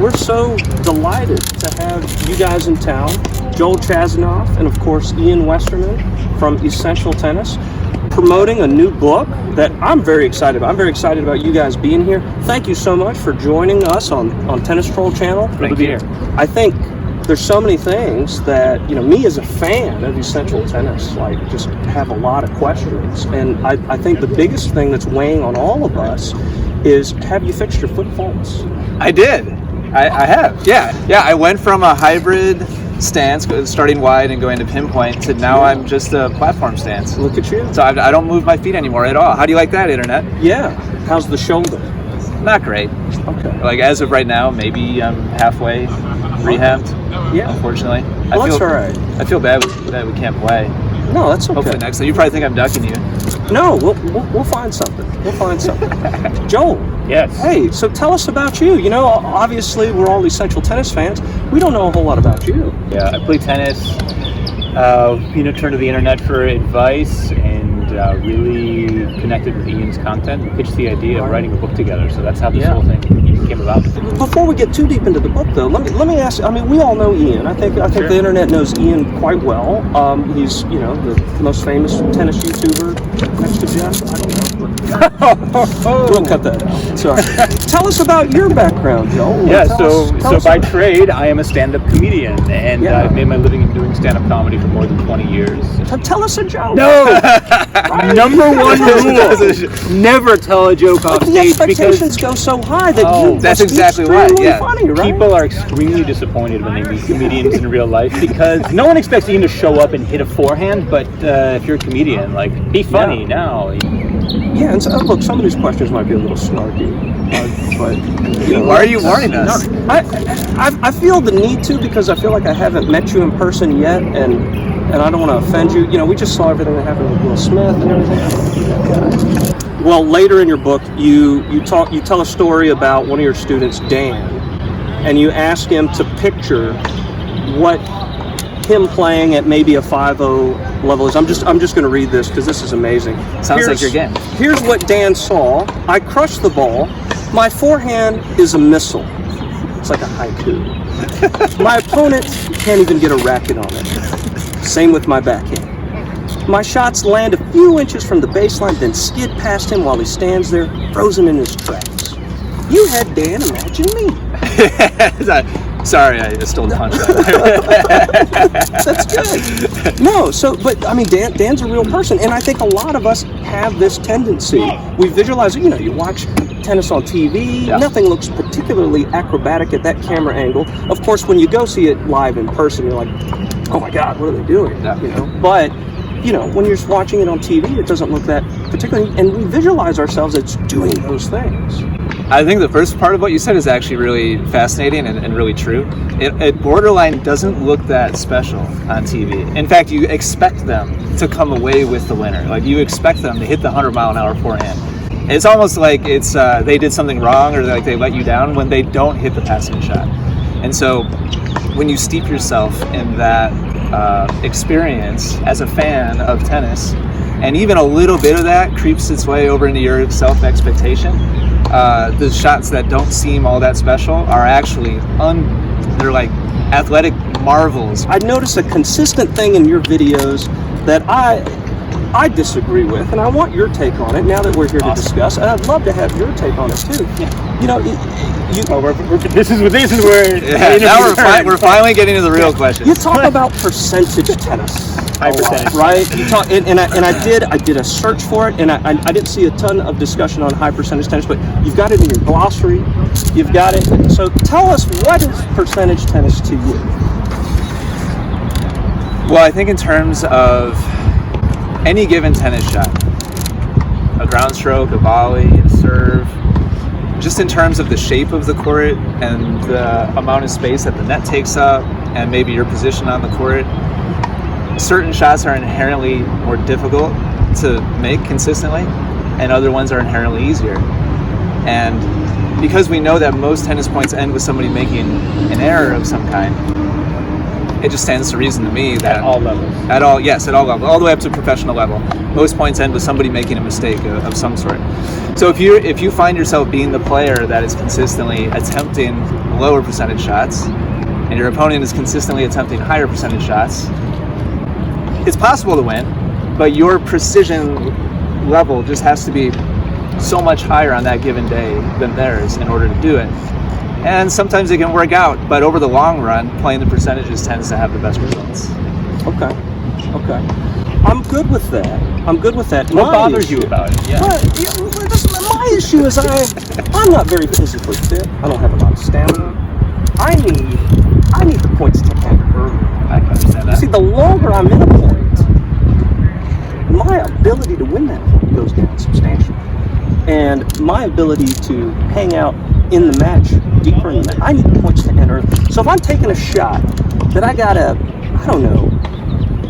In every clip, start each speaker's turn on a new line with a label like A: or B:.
A: we're so delighted to have you guys in town, Joel Chazanoff and of course Ian Westerman from Essential Tennis, promoting a new book that I'm very excited about. I'm very excited about you guys being here. Thank you so much for joining us on TennisTroll channel.
B: Thank you.
A: I think there's so many things that, me as a fan of Essential Tennis, just have a lot of questions. And I think the biggest thing that's weighing on all of us is, have you fixed your foot faults?
B: I did. I have. Yeah. I went from a hybrid stance, starting wide and going to pinpoint, to now I'm just a platform stance.
A: Look at you.
B: So I don't move my feet anymore at all. How do you like that, Internet?
A: Yeah. How's the shoulder?
B: Not great.
A: Okay.
B: As of right now, maybe I'm halfway rehabbed.
A: Yeah.
B: Unfortunately.
A: Well, that's all right.
B: I feel bad that we can't play.
A: No, that's okay.
B: Hopefully next time. You probably think I'm ducking you.
A: No, we'll find something. We'll find something. Joel.
C: Yes.
A: Hey, so tell us about you. Obviously we're all Essential Tennis fans. We don't know a whole lot about you.
C: Yeah, I play tennis. Turn to the internet for advice, and really connected with Ian's content and pitched the idea of writing a book together. So that's how this whole thing came about.
A: Before we get too deep into the book, though, let me ask. We all know Ian. I think
C: Sure.
A: the internet knows Ian quite well. He's the most famous tennis YouTuber next to Jeff. I don't know. We'll cut that out. Sorry. Tell us about your background, Joel.
C: Yeah,
A: Tell
C: so
A: us
C: by
A: about-
C: trade, I am a stand-up comedian, and I've made my living in doing stand-up comedy for more than 20 years.
A: Tell us a joke.
C: No! Number one rule, never tell a joke off
A: The
C: stage,
A: expectations go so high that
B: that's
A: must be
B: exactly right,
A: extremely
B: yeah.
A: funny, right?
C: people are extremely disappointed when they meet comedians in real life, because no one expects Ian to show up and hit a forehand, but if you're a comedian, be funny now.
A: Yeah, and so, look, some of these questions might be a little snarky, but
B: Why are you warning us?
A: I feel the need to, because I feel like I haven't met you in person yet, and I don't want to offend you. We just saw everything that happened with Will Smith and everything. Well, later in your book, you tell a story about one of your students, Dan, and you ask him to picture what him playing at maybe a 5-0 level is. I'm just going to read this because this is amazing.
B: Sounds like your game.
A: Here's what Dan saw. I crushed the ball. My forehand is a missile. It's like a haiku. My opponent can't even get a racket on it. Same with my backhand. My shots land a few inches from the baseline, then skid past him while he stands there, frozen in his tracks. You had Dan imagine me.
B: Sorry, I stole the punchline.
A: That's good. No, but Dan's a real person, and I think a lot of us have this tendency. We visualize it. You watch tennis on TV.
B: Yeah.
A: Nothing looks particularly acrobatic at that camera angle. Of course, when you go see it live in person, you're like, oh my God, what are they doing?
B: Yeah.
A: But when you're just watching it on TV, it doesn't look that particularly, and we visualize ourselves as doing those things.
B: I think the first part of what you said is actually really fascinating and really true. It borderline doesn't look that special on TV. In fact, you expect them to come away with the winner. You expect them to hit the 100-mile-an-hour forehand. It's almost like it's they did something wrong, or they let you down when they don't hit the passing shot. And so when you steep yourself in that experience as a fan of tennis, and even a little bit of that creeps its way over into your self-expectation, the shots that don't seem all that special are actually they're like athletic marvels.
A: I notice a consistent thing in your videos that I disagree with, and I want your take on it now that we're here to discuss, and I'd love to have your take on it too.
C: This is where
B: Now we're finally getting to the real question.
A: You talk about percentage tennis.
C: High percentage.
A: Right? You talk, and I did a search for it, and I didn't see a ton of discussion on high percentage tennis, but you've got it in your glossary. You've got it. So tell us, what is percentage tennis to you?
B: Well, I think in terms of any given tennis shot, a ground stroke, a volley, a serve, just in terms of the shape of the court and the amount of space that the net takes up, and maybe your position on the court, certain shots are inherently more difficult to make consistently, and other ones are inherently easier. And because we know that most tennis points end with somebody making an error of some kind, it just stands to reason to me that
C: At all levels.
B: at all levels, all the way up to professional level, most points end with somebody making a mistake of some sort. So if you find yourself being the player that is consistently attempting lower percentage shots, and your opponent is consistently attempting higher percentage shots, it's possible to win, but your precision level just has to be so much higher on that given day than theirs in order to do it. And sometimes it can work out, but over the long run, playing the percentages tends to have the best results.
A: Okay. I'm good with that.
C: What bothers you about it? Yeah.
A: My issue is I'm not very physically fit. I don't have a lot of stamina. I need the points to end early.
B: I can understand that.
A: See, the longer I'm in a point, my ability to win that point goes down substantially. And my ability to hang out in the match, deeper in the match, I need the points to end early. So if I'm taking a shot that I got a,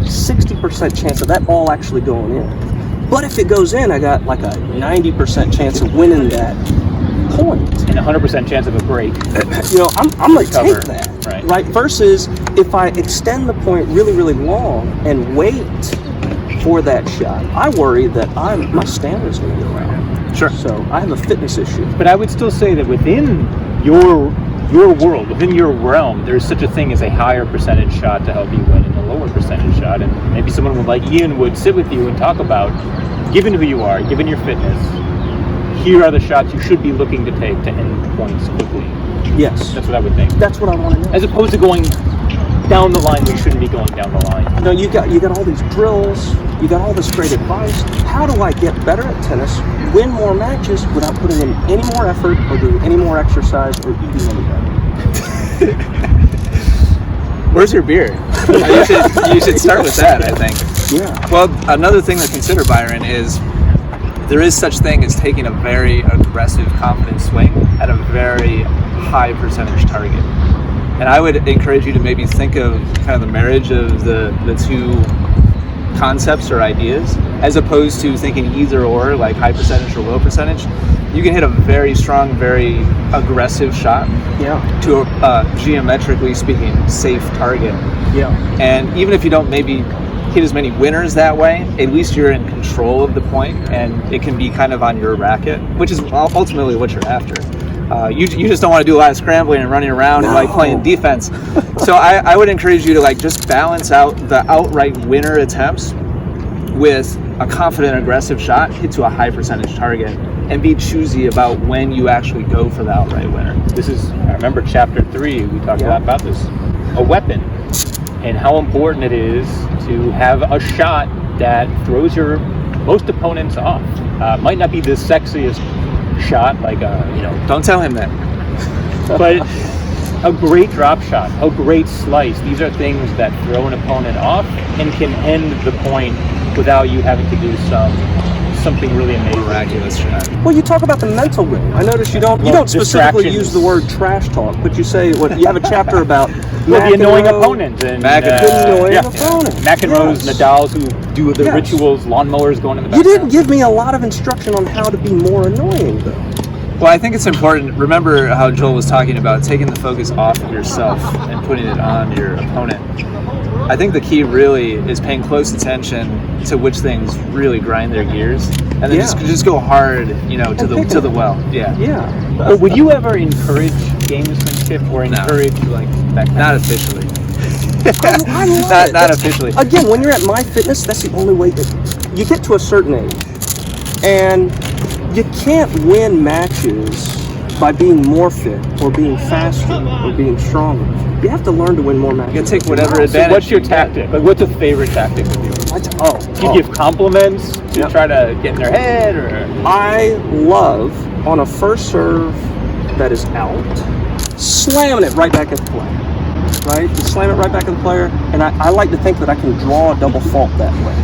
A: 60% chance of that ball actually going in. But if it goes in, I got like a 90% chance of winning that point.
C: And 100% chance of a break.
A: I'm going to take that, right? Versus if I extend the point really, really long and wait for that shot, I worry that my stamina's going to go out.
B: Sure.
A: So I have a fitness issue.
C: But I would still say that within your world, within your realm, there's such a thing as a higher percentage shot to help you win and a lower percentage shot. And maybe someone like Ian would sit with you and talk about, given who you are, given your fitness, here are the shots you should be looking to take to end points quickly.
A: Yes.
C: That's what I would think.
A: That's what I want to know.
C: As opposed to going down the line, we shouldn't be going down the line.
A: No, you got all these drills, you got all this great advice. How do I get better at tennis, win more matches without putting in any more effort or doing any more exercise or eating any better?
B: Where's your beer? You should start with that, I think.
A: Yeah.
B: Well, another thing to consider, Byron, is there is such thing as taking a very aggressive, confident swing at a very high percentage target. And I would encourage you to maybe think of kind of the marriage of the two concepts or ideas, as opposed to thinking either or, like high percentage or low percentage. You can hit a very strong, very aggressive shot to a geometrically speaking safe target.
A: Yeah.
B: And even if you don't maybe hit as many winners that way, at least you're in control of the point, and it can be kind of on your racket, which is ultimately what you're after. You just don't want to do a lot of scrambling and running around and like playing defense. So I would encourage you to like just balance out the outright winner attempts with a confident, aggressive shot, hit to a high percentage target, and be choosy about when you actually go for the outright winner.
C: I remember chapter 3, we talked a lot about this, a weapon, and how important it is to have a shot that throws your most opponents off. Might not be the sexiest shot, like
B: Don't tell him that.
C: but a great drop shot, a great slice. These are things that throw an opponent off and can end the point without you having to do something really amazing.
B: Miraculous shot.
A: Well, you talk about the mental game. I notice you don't specifically
C: distractions.
A: use the word trash talk, but you say you have a chapter about
C: The annoying opponent and
A: annoying opponent.
C: McEnroe's, Nadal's, who do the rituals, lawnmowers going in the
A: You
C: background.
A: didn't give me a lot of instruction on how to be more annoying, though.
B: Well, I think it's important. Remember how Joel was talking about taking the focus off of yourself and putting it on your opponent. I think the key really is paying close attention to which things really grind their gears, and then just go hard, to the well. Yeah.
A: Yeah.
C: But would you ever encourage gamesmanship or encourage that kind
B: Not officially.
A: I love it.
B: Not officially.
A: Again, when you're at my fitness, that's the only way that you get to a certain age, and you can't win matches by being more fit or being faster or being stronger. You have to learn to win more matches.
B: You can take whatever advantage.
C: So what's your tactic? Like, what's a favorite tactic of yours? Do you give compliments to try to get in their head, or?
A: I love, on a first serve that is out, slamming it right back at the player. Right? You slam it right back at the player, and I like to think that I can draw a double fault that way.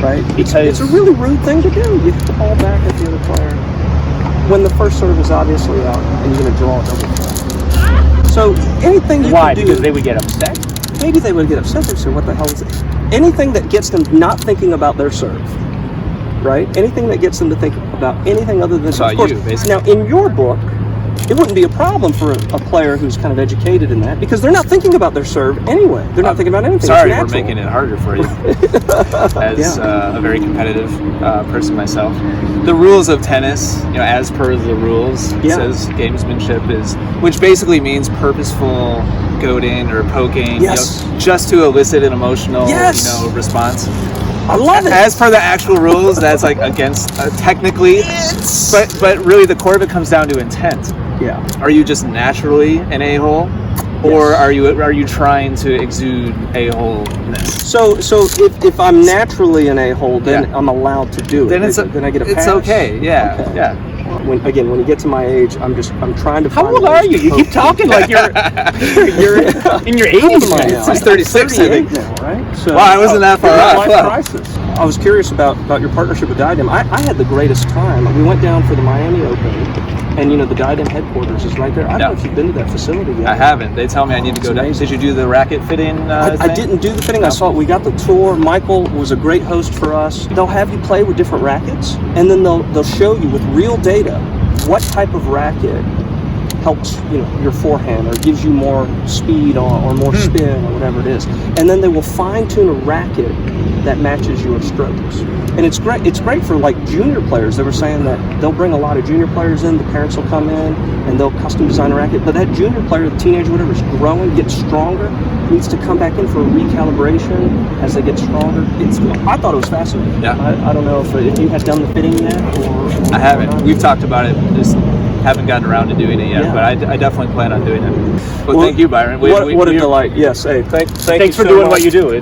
A: Right?
C: Because
A: it's a really rude thing to do. You hit the ball back at the other player when the first serve is obviously out, and you're going to draw a double fault. So anything you
C: why?
A: can do,
C: Because they would get upset?
A: Maybe they would get upset. They'd say, what the hell is it? Anything that gets them not thinking about their serve, right? Anything that gets them to think about anything other than
B: About
A: of course.
B: you, basically.
A: Now, in your book, it wouldn't be a problem for a player who's kind of educated in that, because they're not thinking about their serve anyway. They're not thinking about anything.
B: Sorry,
A: It's
B: we're
A: natural.
B: making it harder for you. As a very competitive person myself, the rules of tennis, as per the rules, it says gamesmanship is, which basically means purposeful goading or poking, just to elicit an emotional, response.
A: I love it.
B: As per the actual rules, that's like against technically, but really the core of it comes down to intent.
A: Yeah.
B: Are you just naturally an a-hole, or are you trying to exude a-holeness?
A: So if I'm naturally an a-hole, then I'm allowed to do it.
B: Then
A: I get a pass.
B: It's okay. Yeah.
A: Okay.
B: Yeah.
A: When you get to my age, I'm trying to.
C: How
A: find
C: old
A: ways
C: are you?
A: to
C: You
A: cope.
C: keep talking like you're in your 80s, man.
A: now?
B: He's 36, I think.
A: now, right? So,
B: Wow, I wasn't that far off.
A: Life
B: Wow.
A: crisis. I was curious about your partnership with Diadem. I had the greatest time. We went down for the Miami Open, and the Diadem headquarters is right there. I don't know if you've been to that facility yet.
B: I haven't. They tell me I need to go down. Did you do the racket fitting
A: I
B: thing?
A: didn't do the fitting. I saw it. We got the tour. Michael was a great host for us. They'll have you play with different rackets, and then they'll show you with real data what type of racket helps your forehand or gives you more speed or more spin or whatever it is, and then they will fine-tune a racket that matches your strokes. And it's great for like junior players. They were saying that they'll bring a lot of junior players in, the parents will come in and they'll custom design a racket, but that junior player, the teenager, whatever, is growing, gets stronger, needs to come back in for a recalibration as they get stronger. I thought it was fascinating.
B: Yeah.
A: I don't know if you had done the fitting yet or
B: I haven't. We've talked about it, just haven't gotten around to doing it yet,
A: Yeah.
B: but I definitely plan on doing it. Well, thank you, Byron.
A: What a delight. Yes, hey, thanks
C: Thanks
A: you
C: for
A: so
C: doing
A: much.
C: what you do.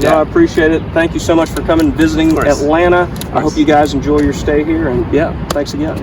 A: No, I appreciate it. Thank you so much for coming and visiting
B: Of course.
A: Atlanta. I hope you guys enjoy your stay here, and thanks again.